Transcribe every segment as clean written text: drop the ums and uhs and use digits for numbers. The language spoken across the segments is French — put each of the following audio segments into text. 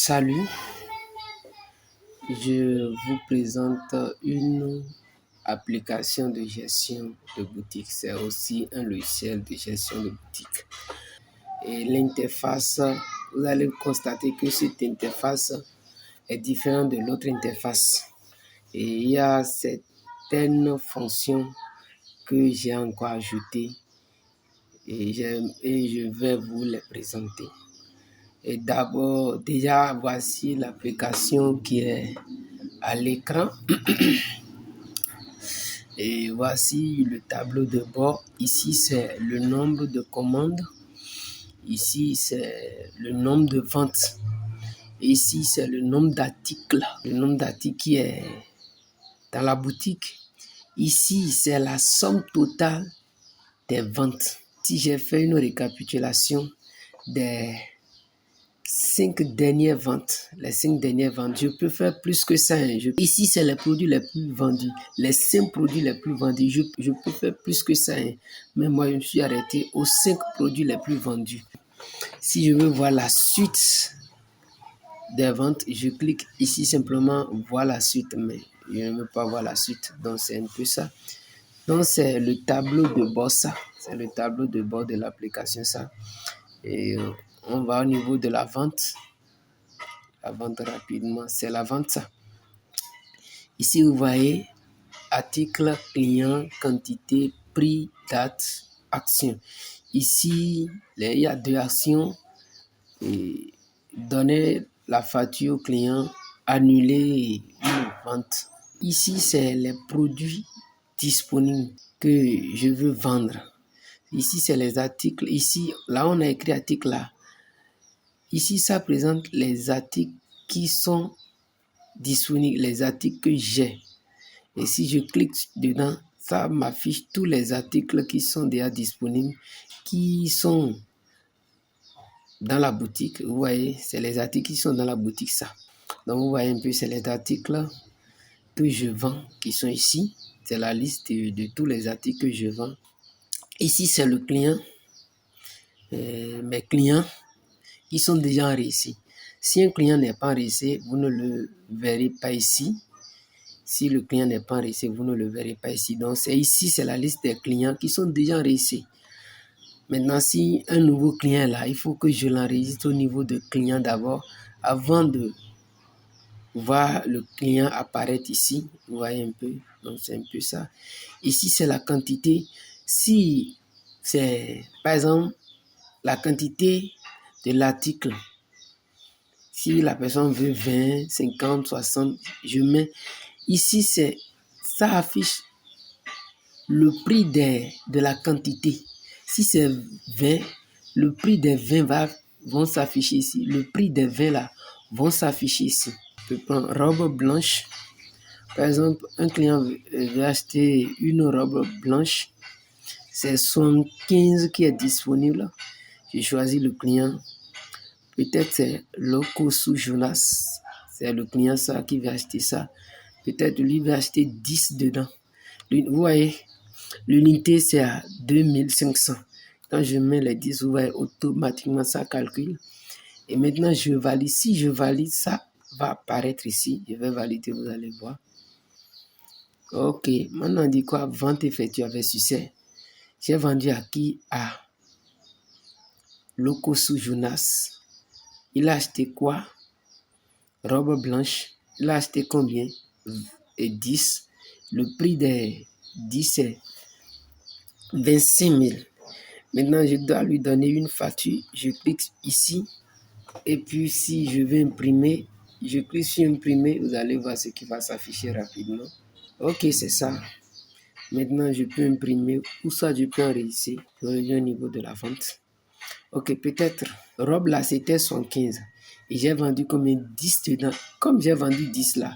Salut, je vous présente une application de gestion de boutique. C'est aussi un logiciel de gestion de boutique. Et l'interface, vous allez constater que cette interface est différente de l'autre interface. Et il y a certaines fonctions que j'ai encore ajoutées et je vais vous les présenter. Et d'abord, déjà, voici l'application qui est à l'écran. Et voici le tableau de bord. Ici, c'est le nombre de commandes. Ici, c'est le nombre de ventes. Ici, c'est le nombre d'articles. Le nombre d'articles qui est dans la boutique. Ici, c'est la somme totale des ventes. Si j'ai fait une récapitulation des 5 dernières ventes, les 5 dernières ventes, je peux faire plus que ça. Ici, c'est les produits les plus vendus, les 5 produits les plus vendus. Je peux faire plus que ça. Mais moi, je me suis arrêté aux 5 produits les plus vendus. Si je veux voir la suite des ventes, je clique ici simplement voir la suite, mais je ne veux pas voir la suite. Donc, c'est un peu ça. Donc, c'est le tableau de bord, ça. C'est le tableau de bord de l'application, ça. Et on va au niveau de la vente. La vente rapidement, c'est la vente, ça. Ici, vous voyez article, client, quantité, prix, date, action. Ici, il y a 2 actions. Et donner la facture au client, annuler une vente. Ici, c'est les produits disponibles que je veux vendre. Ici, c'est les articles. Ici, là, on a écrit article là. Ici, ça présente les articles qui sont disponibles, les articles que j'ai. Et si je clique dedans, ça m'affiche tous les articles qui sont déjà disponibles, qui sont dans la boutique. Vous voyez, c'est les articles qui sont dans la boutique, ça. Donc, vous voyez un peu, c'est les articles que je vends qui sont ici. C'est la liste de tous les articles que je vends. Ici, c'est le client. Mes clients qui sont déjà enregistrés. Si un client n'est pas enregistré, vous ne le verrez pas ici. Si le client n'est pas enregistré, vous ne le verrez pas ici. Donc, c'est ici, c'est la liste des clients qui sont déjà enregistrés. Maintenant, si un nouveau client est là, il faut que je l'enregistre au niveau de client d'abord avant de voir le client apparaître ici. Vous voyez un peu, donc c'est un peu ça. Ici, c'est la quantité. Si c'est, par exemple, la quantité de l'article, si la personne veut 20, 50, 60, je mets. Ici, ça affiche le prix de la quantité. Si c'est 20, le prix des 20 vont s'afficher ici. Le prix des 20 là vont s'afficher ici. Je peux prendre robe blanche. Par exemple, un client veut acheter une robe blanche. C'est 75 qui est disponible. Je choisis le client. Peut-être c'est Lokosu Jonas. C'est le client ça qui veut acheter ça. Peut-être lui veut acheter 10 dedans. Vous voyez, l'unité c'est à 2500. Quand je mets les 10, vous voyez, automatiquement ça calcule. Et maintenant je valide. Si je valide, ça va apparaître ici. Je vais valider, vous allez voir. Ok, maintenant on dit quoi? Vente effectuée avec succès. J'ai vendu à qui? À Lokosu Jonas. Il a acheté quoi? Robe blanche. Il a acheté combien? Et 10. Le prix des 10 c'est 25 000. Maintenant, je dois lui donner une facture. Je clique ici. Et puis, si je veux imprimer, je clique sur imprimer. Vous allez voir ce qui va s'afficher rapidement. Ok, c'est ça. Maintenant, je peux imprimer ou ça, je peux enregistrer. Je reviens au niveau de la vente. Ok, peut-être. Robe là, c'était 115. Et j'ai vendu combien? 10 dedans. Comme j'ai vendu 10 là,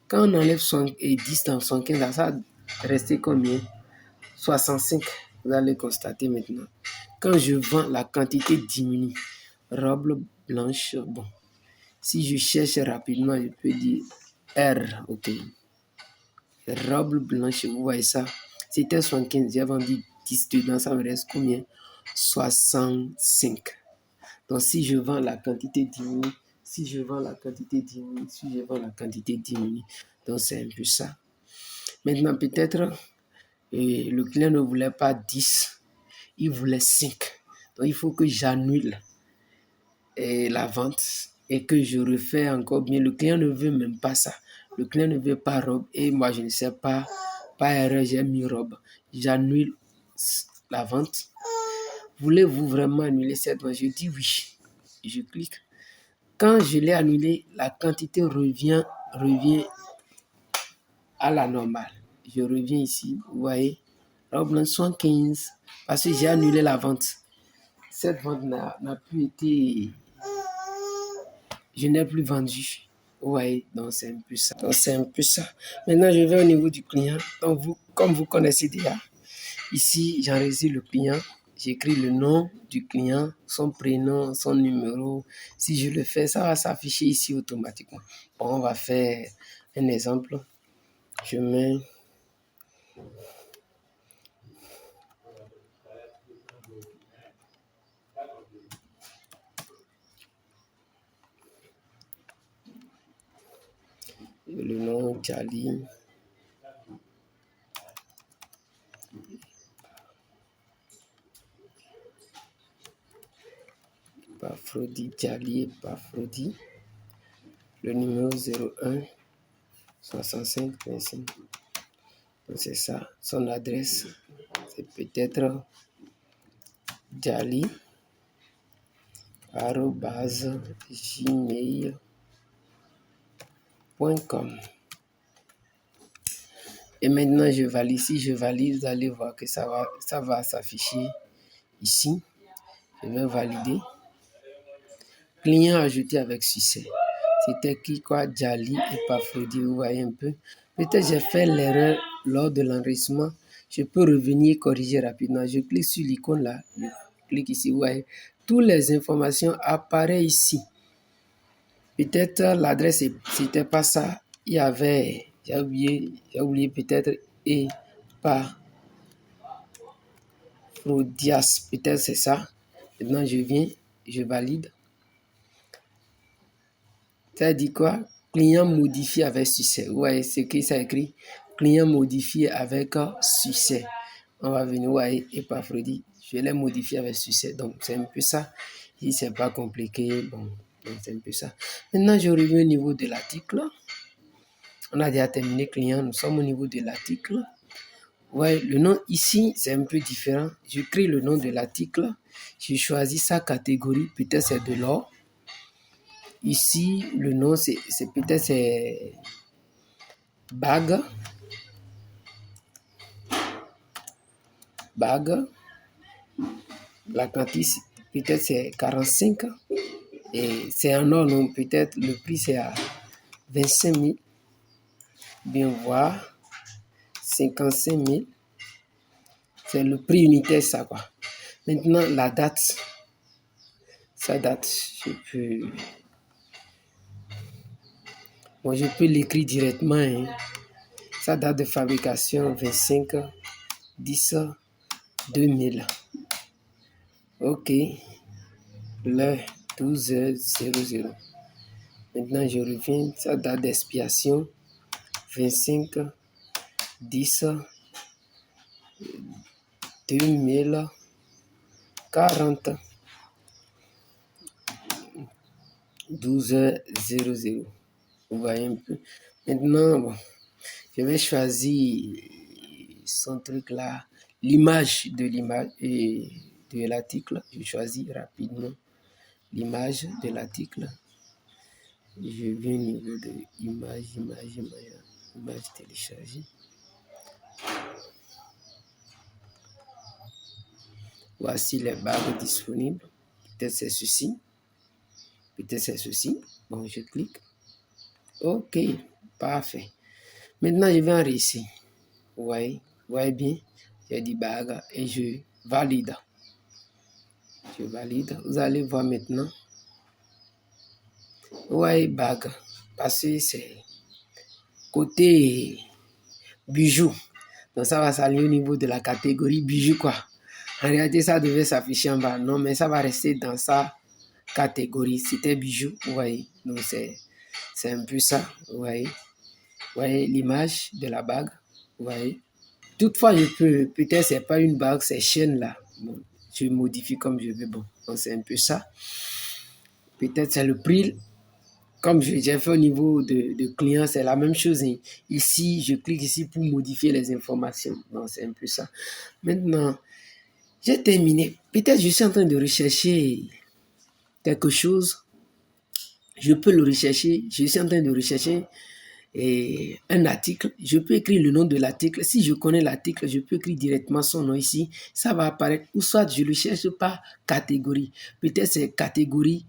quand on enlève 10 dans 115 là, ça restait combien? 65. Vous allez constater maintenant. Quand je vends, la quantité diminue. Robe blanche, bon. Si je cherche rapidement, je peux dire R, ok. Robe blanche, vous voyez ça. C'était 75, j'ai vendu 10 dedans, ça me reste combien? 65. Donc si je vends, la quantité diminue, Si je vends, la quantité diminue. Si je vends, la quantité diminue. Donc, c'est un peu ça. Maintenant, peut-être, le client ne voulait pas 10, il voulait 5. Donc, il faut que j'annule la vente et que je refais encore bien. Le client ne veut même pas ça. Le client ne veut pas robe et moi, je ne sais pas, pas erreur, j'ai mis robe. J'annule la vente. Voulez-vous vraiment annuler cette vente? Je dis oui. Je clique. Quand je l'ai annulé, la quantité revient à la normale. Je reviens ici, vous voyez, robe blanche 75, parce que j'ai annulé la vente. Cette vente n'a plus été... Je n'ai plus vendu. Vous voyez, donc c'est un peu ça. Maintenant, je vais au niveau du client. Donc, comme vous connaissez déjà, ici, j'enregistre le client. J'écris le nom du client, son prénom, son numéro. Si je le fais, ça va s'afficher ici automatiquement. Bon, on va faire un exemple. Je mets... le nom Charlie. Epafrodi, Charlie Epafrodi. Le numéro 01 65 25. Donc c'est ça. Son adresse, c'est peut-être jali@gmail.com. Et maintenant, je valide. Si je valide, vous allez voir que ça va s'afficher ici. Je vais valider. Client ajouté avec succès. C'était qui quoi? Jali Epafrodi. Vous voyez un peu. Peut-être j'ai fait l'erreur lors de l'enregistrement. Je peux revenir et corriger rapidement. Je clique sur l'icône là. Je clique ici. Vous voyez. Toutes les informations apparaissent ici. Peut-être l'adresse, c'était pas ça. Il y avait, j'ai oublié peut-être Epafrodias. Peut-être c'est ça. Maintenant, je viens, je valide. Ça dit quoi? Client modifié avec succès. Vous voyez ce que ça écrit? Client modifié avec succès. On va venir, vous voyez, Epafrodi. Je l'ai modifié avec succès. Donc, c'est un peu ça. Si c'est pas compliqué, bon, c'est un peu ça. Maintenant, je reviens au niveau de l'article. On a déjà terminé client. Nous sommes au niveau de l'article. Vous voyez, le nom ici, c'est un peu différent. Je crée le nom de l'article. Je choisis sa catégorie. Peut-être c'est de l'or. Ici, le nom, c'est peut-être c'est bague. La quantité, peut-être c'est 45. Et c'est en or, non, peut-être le prix c'est à 25 000. Bien voir. 55 000. C'est le prix unitaire, ça, quoi. Maintenant, la date. Sa date, je peux l'écrire directement. Hein. Sa date de fabrication, 25/10/2000. OK. Le 12h00. Maintenant, je reviens. Sa date d'expiration, 25/10/2040. 12h00. Vous voyez un peu. Maintenant, bon, je vais choisir son truc là, l'image et de l'article. Je choisis rapidement l'image de l'article. Je viens au niveau de image téléchargée. Voici les bagues disponibles. Peut-être c'est ceci. Bon, je clique. OK, parfait. Maintenant, je vais enregistrer. Vous voyez bien, j'ai dit bague et je valide. Vous allez voir maintenant. Vous voyez bague. Parce que c'est côté bijoux. Donc, ça va s'aligner au niveau de la catégorie bijoux, quoi. En réalité, ça devait s'afficher en bas. Non, mais ça va rester dans sa catégorie. C'était bijoux, vous voyez. Donc, c'est un peu ça, vous voyez. Vous voyez l'image de la bague, vous voyez. Toutefois, peut-être c'est pas une bague, c'est chaîne là. Bon, je modifie comme je veux, bon. Donc, c'est un peu ça. Peut-être c'est le prix. Comme j'ai fait au niveau de client, c'est la même chose. Hein. Ici, je clique ici pour modifier les informations. Donc, c'est un peu ça. Maintenant, j'ai terminé. Peut-être je suis en train de rechercher quelque chose. Je peux le rechercher. Je suis en train de rechercher un article. Je peux écrire le nom de l'article. Si je connais l'article, je peux écrire directement son nom ici. Ça va apparaître. Ou soit je le cherche par catégorie. Peut-être c'est catégorie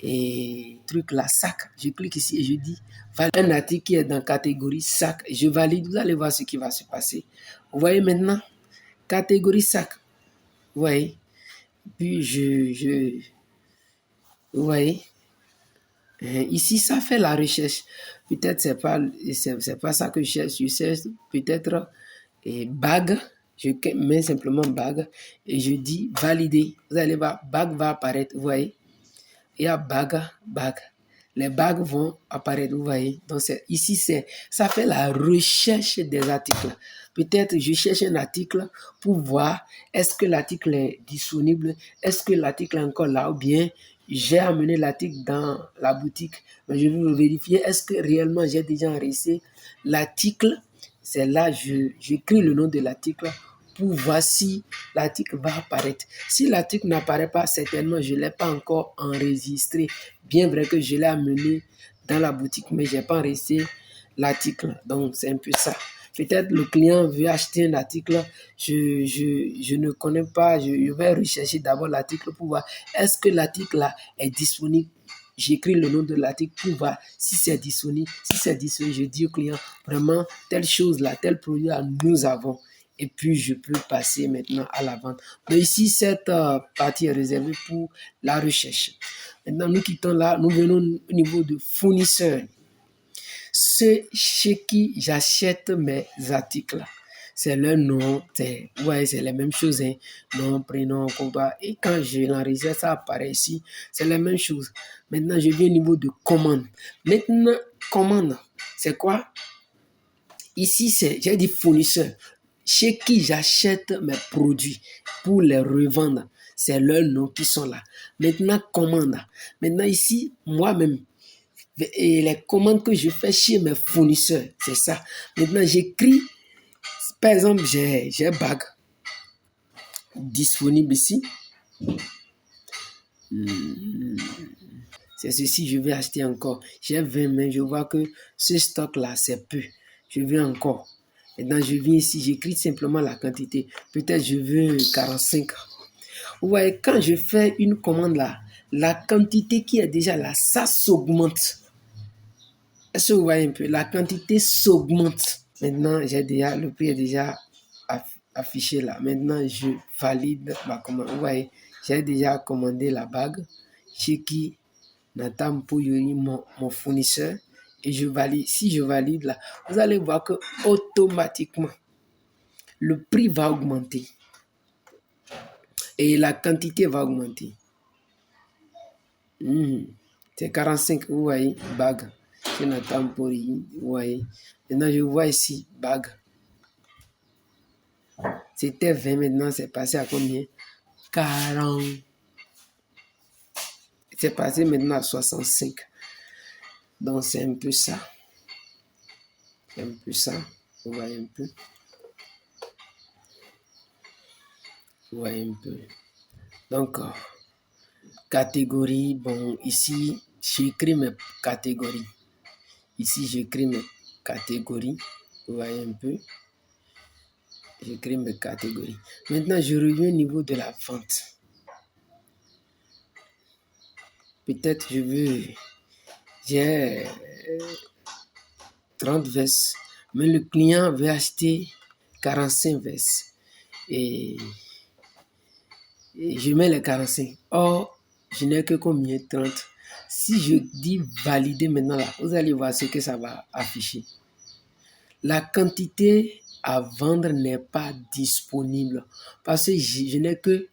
et truc là, sac. Je clique ici et je dis un article qui est dans catégorie sac. Je valide. Vous allez voir ce qui va se passer. Vous voyez maintenant, catégorie sac. Vous voyez. Puis vous voyez. Ici, ça fait la recherche. Peut-être c'est pas ça que je cherche. Je cherche peut-être bague. Je mets simplement bague et je dis valider. Vous allez voir, bague va apparaître. Vous voyez, il y a bague. Les bagues vont apparaître. Vous voyez. Donc ici, ça fait la recherche des articles. Peut-être je cherche un article pour voir est-ce que l'article est disponible, est-ce que l'article est encore là ou bien j'ai amené l'article dans la boutique, mais je veux vérifier est-ce que réellement j'ai déjà enregistré l'article. C'est là j'écris le nom de l'article pour voir si l'article va apparaître. Si l'article n'apparaît pas, certainement je ne l'ai pas encore enregistré. Bien vrai que je l'ai amené dans la boutique, mais je n'ai pas enregistré l'article. Donc c'est un peu ça. Peut-être le client veut acheter un article, je ne connais pas, je vais rechercher d'abord l'article pour voir est-ce que l'article là est disponible. J'écris le nom de l'article pour voir si c'est disponible. Si c'est disponible, je dis au client vraiment telle chose là, tel produit là, nous avons. Et puis je peux passer maintenant à la vente. Mais ici, cette partie est réservée pour la recherche. Maintenant, nous quittons là, nous venons au niveau de fournisseurs. Ceux chez qui j'achète mes articles, c'est leur nom, c'est les mêmes choses, hein. Nom, prénom, comptoir. Et quand je l'enregistre, ça apparaît ici, c'est la même chose. Maintenant, je viens au niveau de commande. Maintenant, commande, c'est quoi? Ici, j'ai dit fournisseur. Chez qui j'achète mes produits pour les revendre, c'est leurs noms qui sont là. Maintenant, commande. Maintenant, ici, moi-même, et les commandes que je fais chez mes fournisseurs, c'est ça. Maintenant, j'écris, par exemple, j'ai bague disponible ici. C'est ceci, je vais acheter encore. J'ai 20 mais je vois que ce stock-là, c'est peu. Je veux encore. Maintenant, je viens ici, j'écris simplement la quantité. Peut-être je veux 45. Vous voyez, quand je fais une commande là, la quantité qui est déjà là, ça s'augmente. Est-ce que vous voyez un peu? La quantité s'augmente. Maintenant, le prix est déjà affiché là. Maintenant, je valide ma commande. Vous voyez, j'ai déjà commandé la bague chez qui Nathan Pouyouri, mon fournisseur, et je valide. Si je valide là, vous allez voir que automatiquement, le prix va augmenter et la quantité va augmenter. C'est 45, vous voyez, bague. C'est Nathan Pouyouri, vous voyez. Maintenant, je vois ici, bague. C'était 20, maintenant c'est passé à combien? 40. C'est passé maintenant à 65. Donc c'est un peu ça. C'est un peu ça. Vous voyez un peu. Vous voyez un peu. Donc, catégorie, bon, ici, j'écris mes catégories. Ici, j'écris mes catégories. Vous voyez un peu. J'écris mes catégories. Maintenant, je reviens au niveau de la vente. Peut-être j'ai 30 vestes, mais le client veut acheter 45 vestes. Et je mets les 45. Or, je n'ai que combien? 30. Si je dis valider maintenant là, vous allez voir ce que ça va afficher. La quantité à vendre n'est pas disponible parce que je n'ai que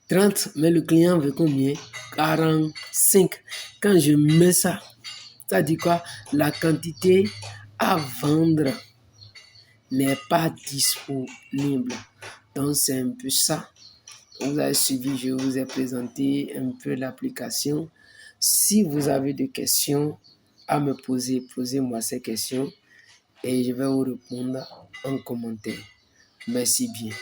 30, mais le client veut combien? 45. Quand je mets ça, ça dit quoi? La quantité à vendre n'est pas disponible. Donc, c'est un peu ça. Vous avez suivi, je vous ai présenté un peu l'application. Si vous avez des questions à me poser, posez-moi ces questions et je vais vous répondre en commentaire. Merci bien.